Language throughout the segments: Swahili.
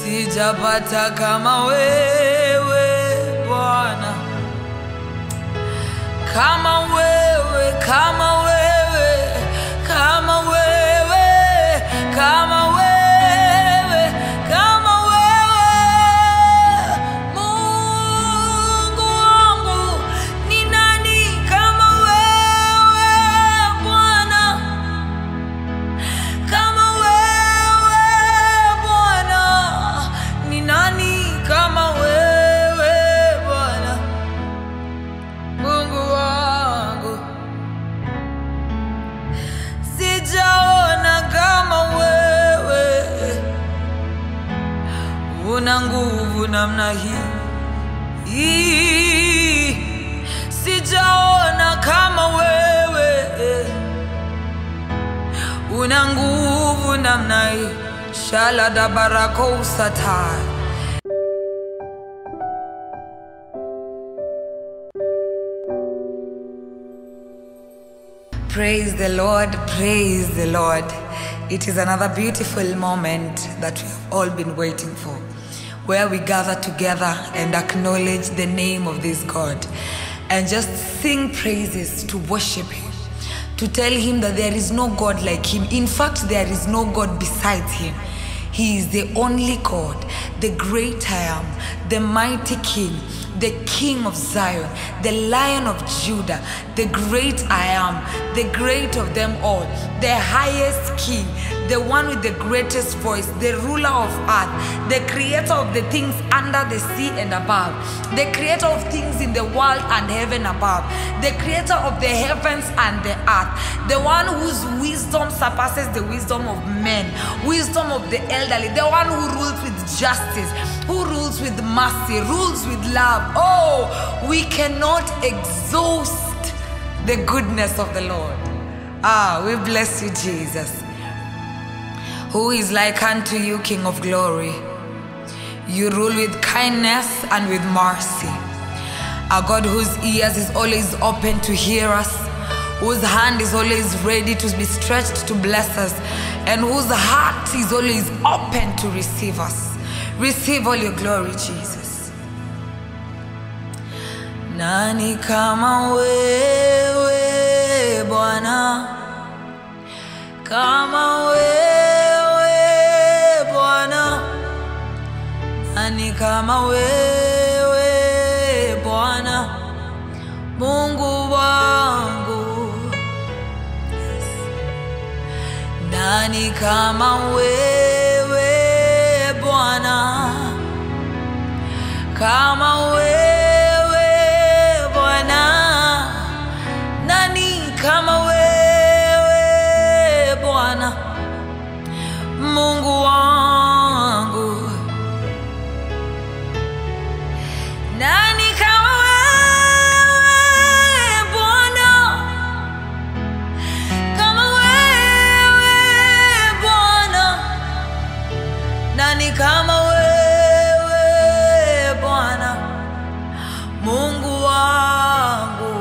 sijapata kama wewe Bwana, kama wewe, kama wewe, kama wewe, kama wewe, kama wewe. Mungu wangu, ni nani kama wewe Bwana? Kama wewe Bwana, ni nani kama wewe Bwana? Mungu wangu, sijaona kama wewe. Una nguvu namna hii, sijaona kama wewe. Una nguvu namna hii, shalada barako satai. Praise the Lord, praise the Lord. It is another beautiful moment that we have all been waiting for, where we gather together and acknowledge the name of this God and just sing praises to worship Him, to tell Him that there is no God like Him. In fact, there is no God besides Him. He is the only God, the great I am, the mighty King, the King of Zion, the Lion of Judah, the great I am, the great of them all, the highest King, the one with the greatest voice, the ruler of earth, the creator of the things under the sea and above, the creator of things in the world and heaven above, the creator of the heavens and the earth, the one whose wisdom surpasses the wisdom of men, wisdom of the elderly, the one who rules with justice, who rules with mercy, rules with love. Oh, we cannot exhaust the goodness of the Lord. We bless you, Jesus. Who is like unto you, King of glory? You rule with kindness and with mercy. A God whose ears is always open to hear us, whose hand is always ready to be stretched to bless us, and whose heart is always open to receive us. Receive all your glory, Jesus. Nani kama wewe Bwana, kama wewe Bwana, nani kama wewe Bwana, Mungu wangu. Nani kama wewe Bwana, kama wewe Bwana, nani kama wewe Bwana, Mungu wangu. Nani kama wewe Bwana, kama wewe Bwana, nani kama wewe Bwana, Mungu wangu.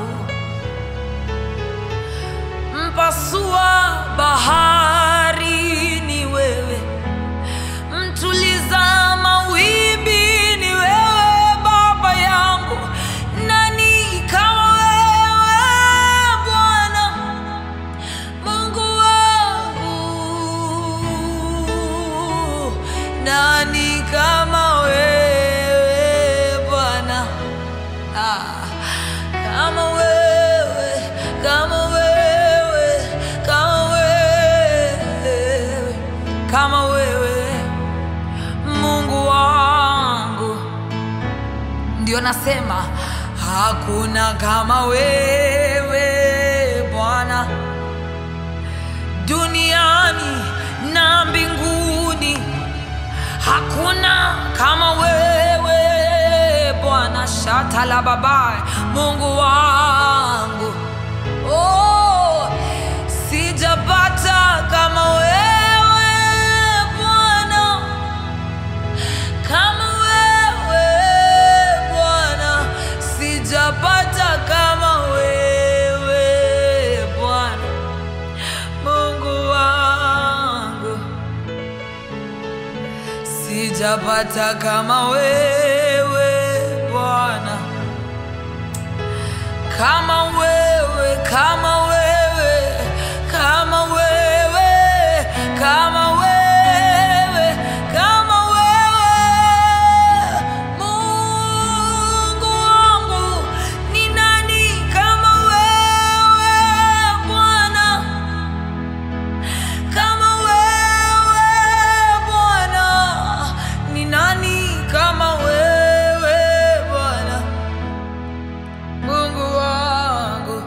Mpasua bahari ni wewe, mtuliza mawimbi ni wewe Baba yangu. Nani kama wewe Bwana, Mungu wangu. Nani kama wewe Bwana, kama wewe, kama wewe, kama wewe, kama wewe, Mungu wangu. Ndio nasema hakuna kama wewe Bwana, duniani na mbinguni. Hakuna kama wewe Bwana, shatala babaye, Mungu wangu. Oh, sijapata kama wewe Bwana, kama wewe Bwana, sijapata kama wewe Bwana, Mungu wangu. sijapata kama wewe Bwana, kama wewe, kama wewe, kama wewe, kama wewe, kama wewe. Mungu wangu, ni nani kama wewe Bwana? Kama wewe Bwana, ni nani kama wewe Bwana? Mungu wangu,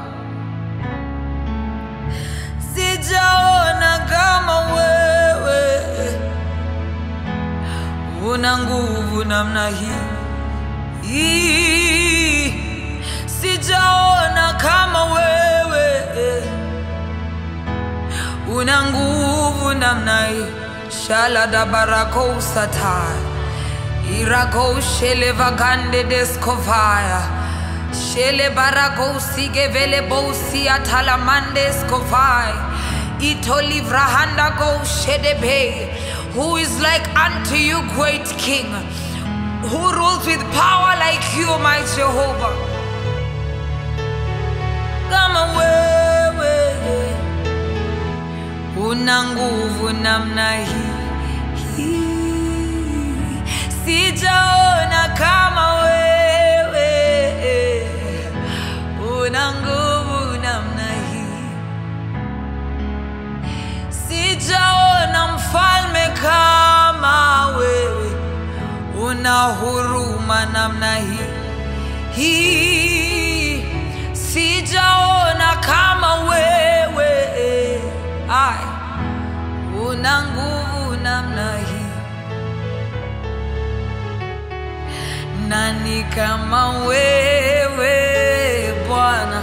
sijaona kama wewe. Una nguvu namna hii, sijaona kama wewe. Una nguvu namna hii. Shala da barako satai irako shele vagande deskovaya shele barako sige vele bosi atalamande skovai ito livrahanda go shedebe. Who is like unto you, great King? Who rules with power like you, my Jehovah? Kama wewe, una nguvu namna hii, sijaona kama wewe. Una nguvu namna hii, sijaona mfalme kama wewe. Una huruma namna hii, sijaona kama wewe. Ai, una nguvu namna hii. Nani kama wewe Bwana?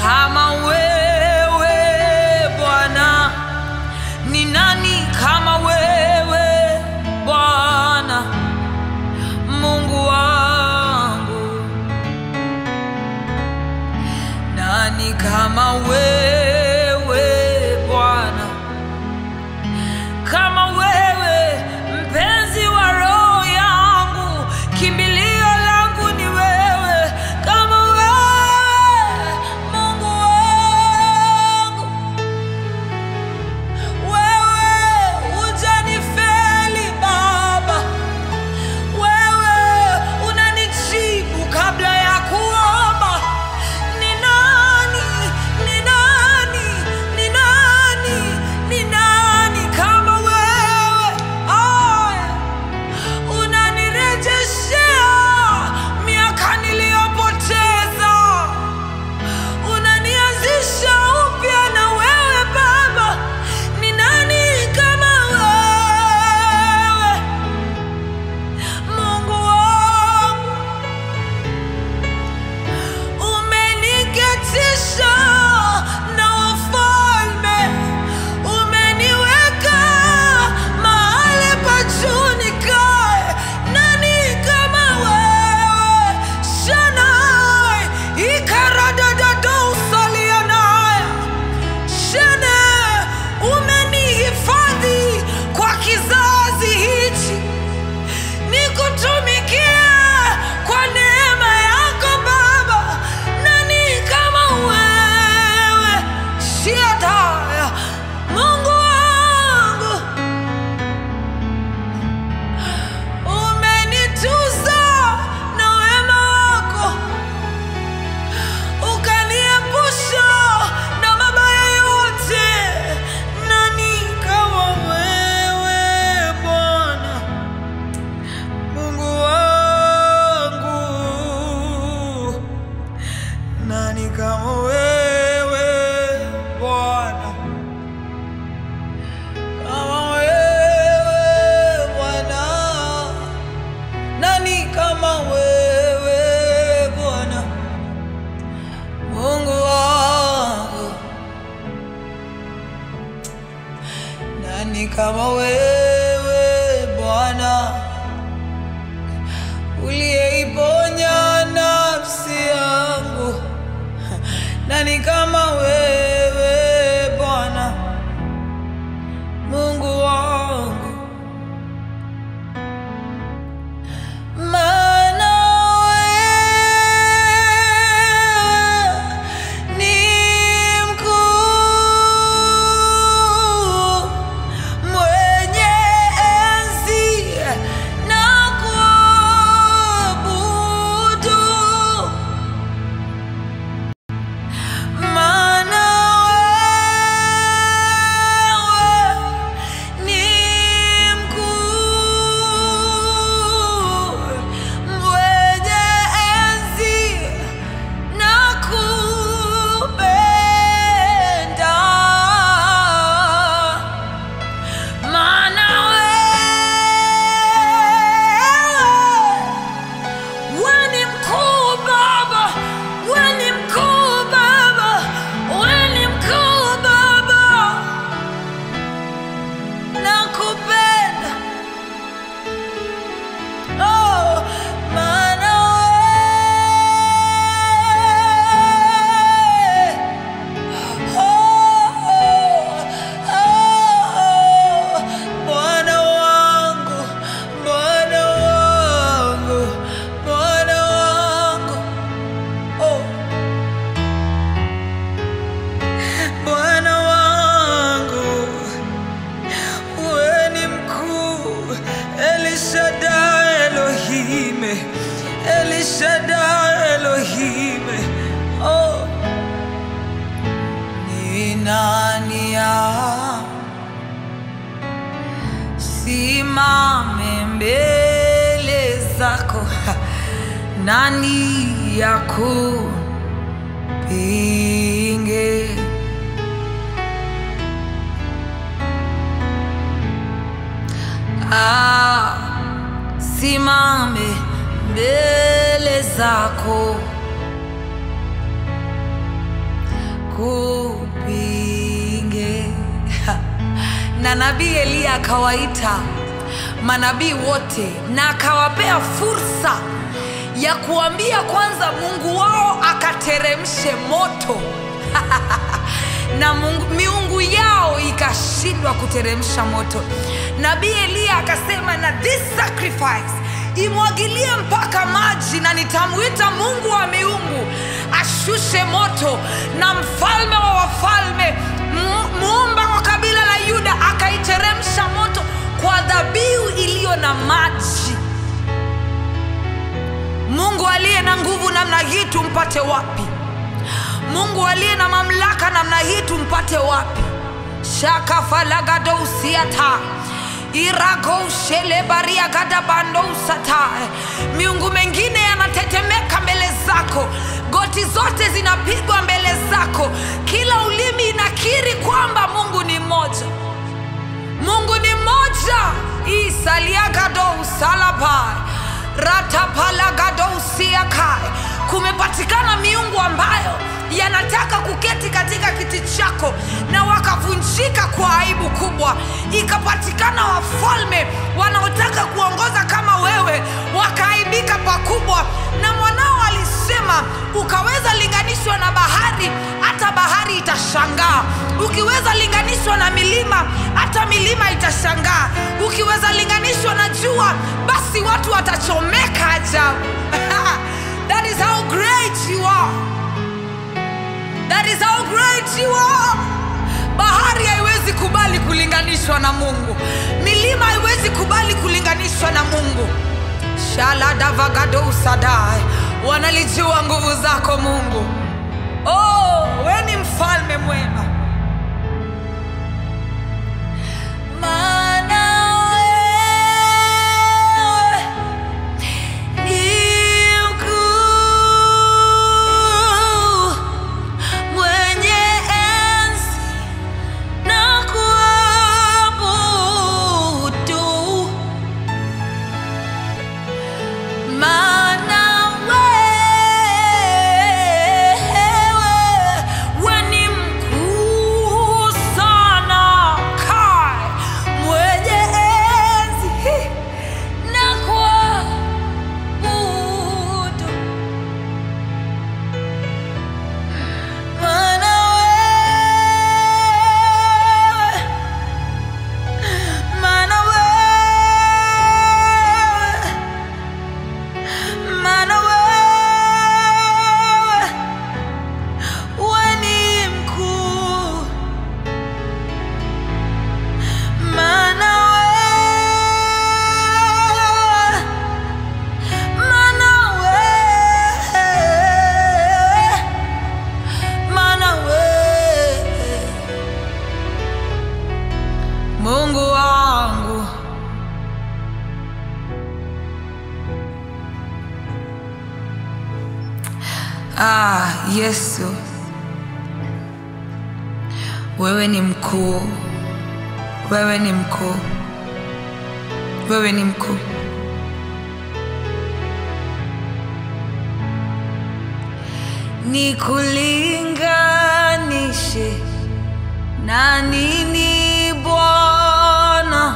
Kama wewe Bwana, ni nani kama wewe Bwana? Mungu wangu, nani kama wewe Bwana? Kama wewe, mpenzi wa roho yangu, kimbilio la Shaddai Elohim. Oh, ni nani simame mbele zako? Nani yakupinge? Simame mbele zako kupinge. Na nabii Eliya akawaita manabii wote na akawapea fursa ya kuambia kwanza Mungu wao akateremshe moto na miungu yao ikashindwa kuteremsha moto. Nabii Eliya akasema, na this sacrifice imwagilie mpaka maji, na nitamuita Mungu wa miungu ashushe moto. Na mfalme wa wafalme, muumba wa kabila la Yuda, akaiteremsha moto kwa dhabihu iliyo na maji. Mungu aliye na nguvu namna hii tumpate wapi? Mungu aliye na mamlaka namna hii tumpate wapi? Shaka falagado usiata irago shele baria gada bando usata. Miungu mengine yanatetemeka mbele zako, goti zote zinapigwa mbele zako, kila ulimi inakiri kwamba Mungu ni mmoja. Mungu ni mmoja. Isaliagado usalaba ratapalagado usiakai. Kumepatikana miungu ambayo yanataka kuketi katika kiti chako na wakavunjika kwa aibu kubwa. Ikapatikana wafalme wanaotaka kuongoza kama wewe wakaaibika pakubwa. Na mwanao alisema, ukaweza linganishwa na bahari, hata bahari itashangaa. Ukiweza linganishwa na milima, hata milima itashangaa. Ukiweza linganishwa na jua, basi watu watachomeka ajabu. That is how great you are. That is how great you are. Bahari haiwezi kubali kulinganishwa na Mungu. Milima haiwezi kubali kulinganishwa na Mungu. Shala davagado usadai. Wanalijua nguvu zako Mungu. Oh, wewe ni mfalme mwema. Mungu wangu, Yesu, wewe ni mkuu, wewe ni mkuu, wewe ni mkuu. Nikulinganishe na nini Bwana?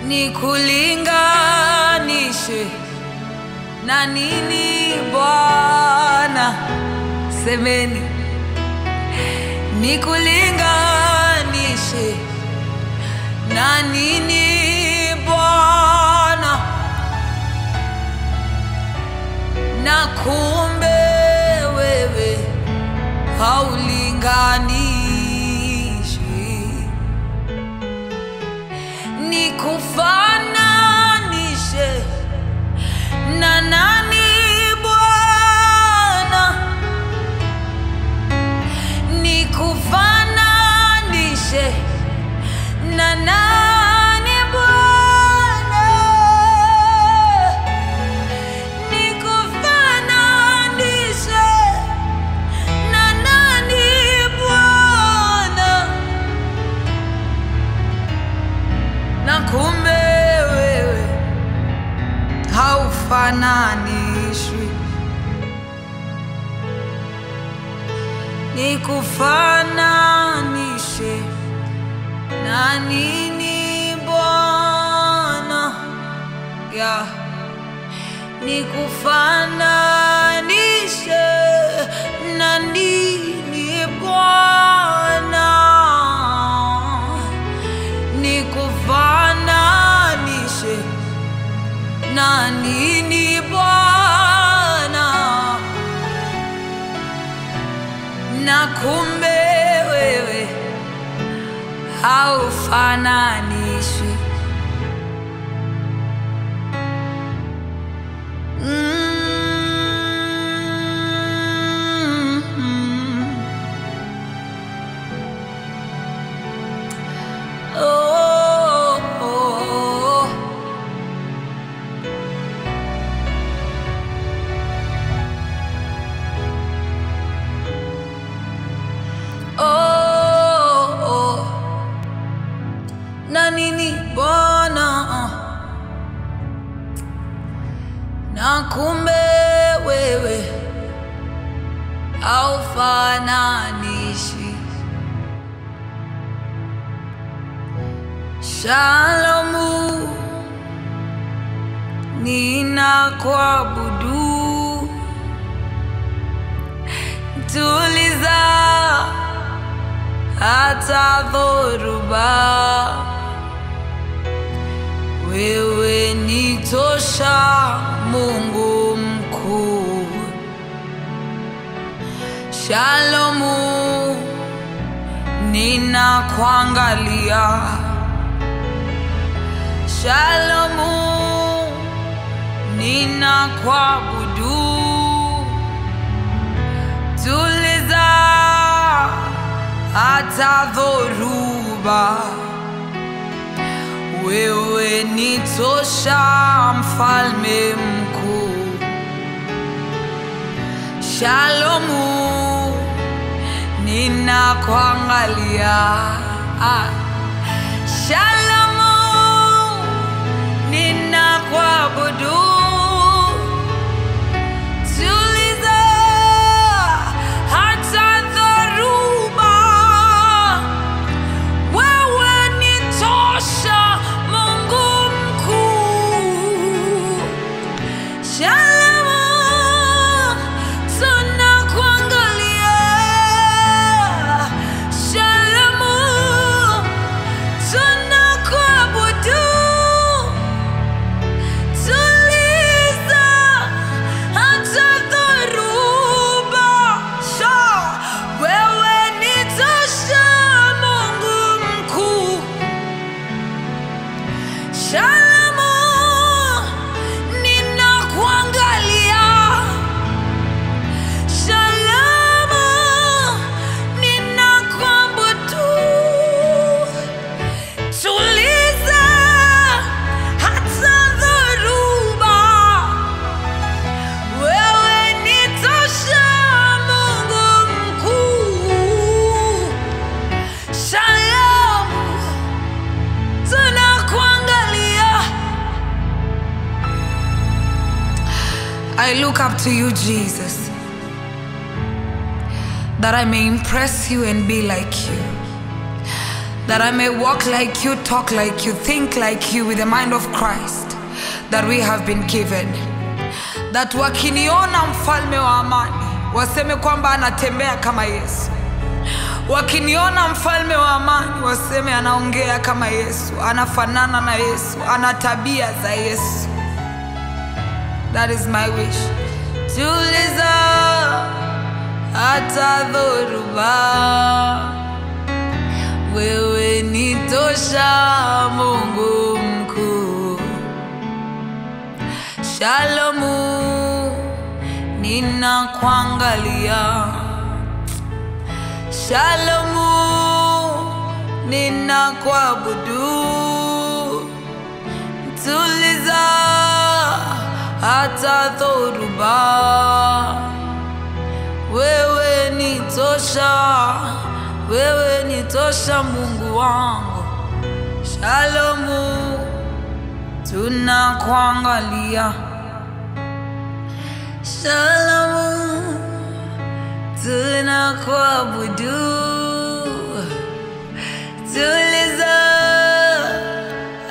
Nikulinganishe na nini Bwana? Semeni. Nikulinganishe na nini Bwana? Na kumbe wewe haulinganishi. Nikufananishe kumbe wewe haufananishwi. Nikufananishe na nini Bwana? Yeah. Nikufananishe na nini Bwana? Nikufananishe na nini Bwana? Na kumbe wewe haufananishwi. Na nini Bwana? Na kumbe wewe haufananishi. Shalomu, ninakuabudu. Tuliza hata dhoruba, wewe ni tosha, Mungu mkuu. Shalomu, ninakuangalia. Shalomu, ninakuabudu. Tuliza hata dhoruba, wewe ni tosha, mfalme mkuu. Shalomu, ninakuangalia. Shalomu, ninakuabudu. Tuliza hata dhoruba, wewe ni tosha, Mungu mkuu. Shalomu, tunakuangalia. Shalomu, tunakuabudu. Tuliza hata dhoruba, wewe ni tosha, Mungu mkuu. Shalomu, ninakuangalia. Shalomu, ninakuabudu. Tuliza hata dhoruba, wewe ni tosha, Mungu mkuu. Shalomu, tunakuangalia. I look up to you, Jesus, that I may impress you and be like you, that I may walk like you, talk like you, think like you, with the mind of Christ that we have been given, that wakiniona mfalme wa amani waseme kwamba anatembea kama Yesu. Wakiniona mfalme wa amani waseme anaongea kama Yesu, anafanana na Yesu, ana tabia za Yesu. That is my wish. Tuliza hata dhoruba, wewe ni tosha, Mungu mkuu. Shalomu, ninakuangalia. Shalomu, ninakuabudu. Tuliza hata dhoruba, wewe ni tosha, wewe ni tosha, Mungu wangu. Shalomu, tunakuangalia. Shalom, tunakuabudu. Tuliza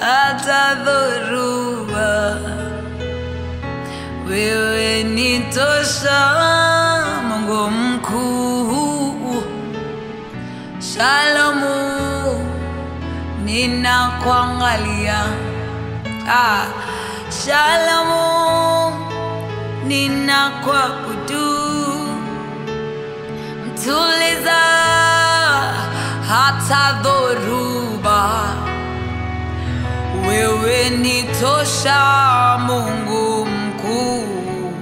hata dhoruba, wewe ni tosha, Mungu mkuu. Shalomu, ninakuangalia. Shalomu, ninakuabudu. Mtuliza hata dhoruba, wewe ni tosha, Mungu mkuu.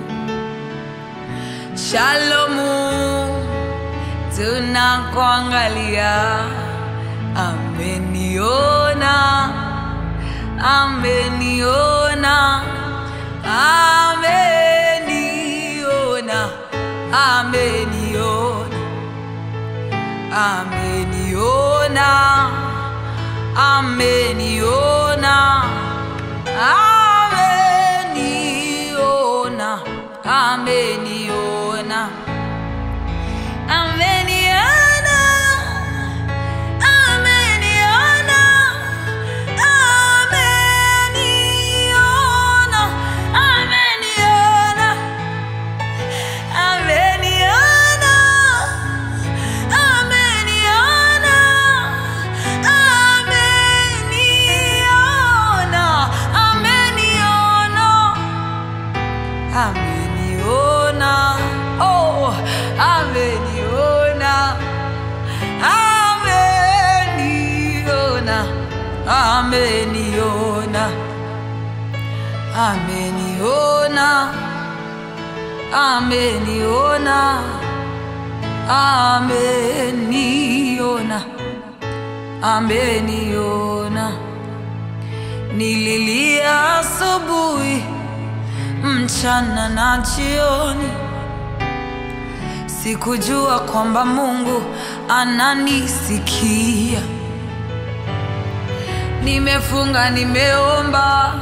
Shalomu, tunakuangalia. Ameniona, ameniona, ameniona, ameniona, ameniona, ameniona, ameniona, ameniona, ameniona, ameniona, ameniona, ameniona, ameniona, ameniona, oh, ameniona, ameniona, ameniona, ameniona, ameniona, ameniona, ameniona. Nililia asubuhi, mchana na jioni, sikujua kwamba Mungu ananisikia. Nimefunga, nimeomba,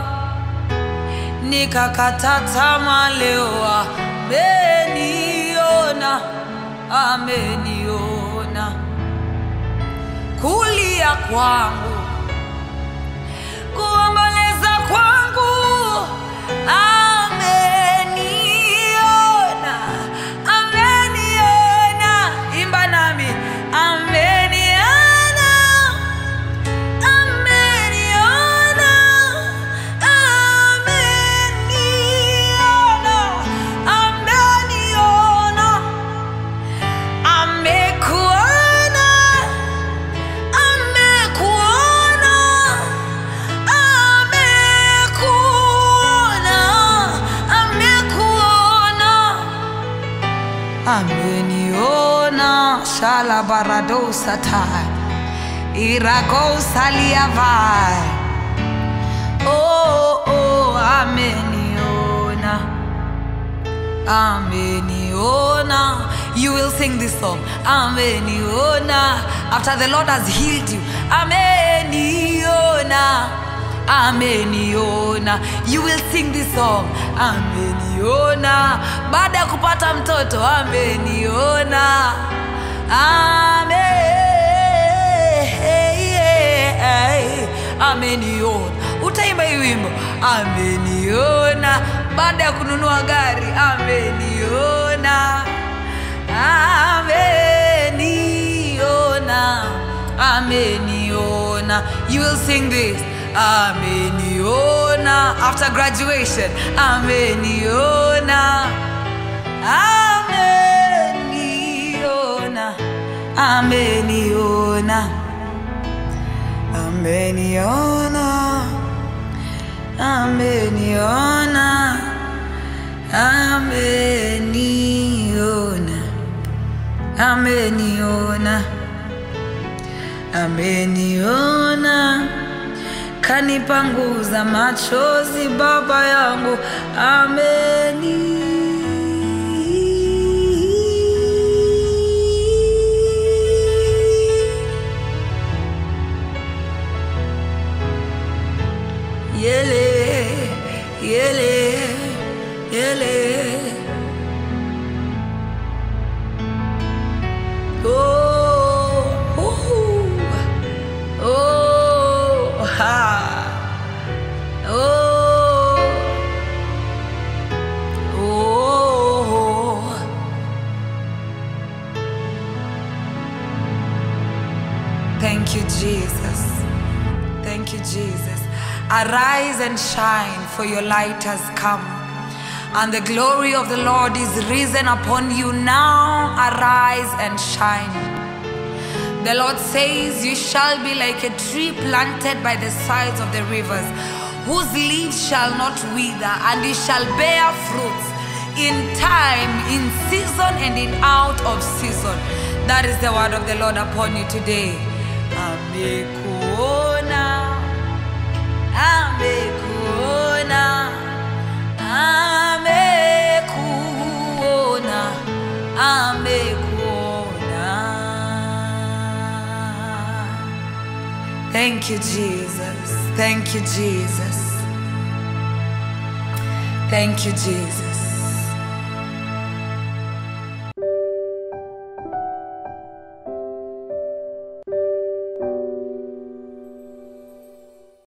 nikakata tamaa, leo ameniona, ameniona. Kulia kwangu, kuomboleza kwangu, ameniona, ameniona. Imba nami, ameniona, ameniona, ameniona, ameniona, amekuona, amekuona, ameniona. Shala baradosa tai iragosa liavai. Oh, oh, ameniona, ameniona. You will sing this song, ameniona. After the Lord has healed you, ameniona, ameniona. You will sing this song, ameniona. Baada ya kupata mtoto, ameniona, ameniona. Utaimba hii wimbo, ameniona. Baada ya kununua gari, ameniona, ameniona, ameniona. You will sing this, ameniona. After graduation, ameniona, ameniona, ameniona, ameniona, ameniona, ameniona, ameniona, ameniona. Kanipanguza machozi baba yangu, ameni. Yele yele, yele. Oh, oh, ha, oh, oh. Thank you, Jesus. Thank you, Jesus. Arise and shine, for your light has come, and the glory of the Lord is risen upon you now. Arise and shine. The Lord says, you shall be like a tree planted by the sides of the rivers, whose leaves shall not wither, and you shall bear fruits in time, in season, and in out of season. That is the word of the Lord upon you today. Amekuona, amekuona, amekuona, amekuona. Thank you, Jesus. Thank you, Jesus. Thank you, Jesus.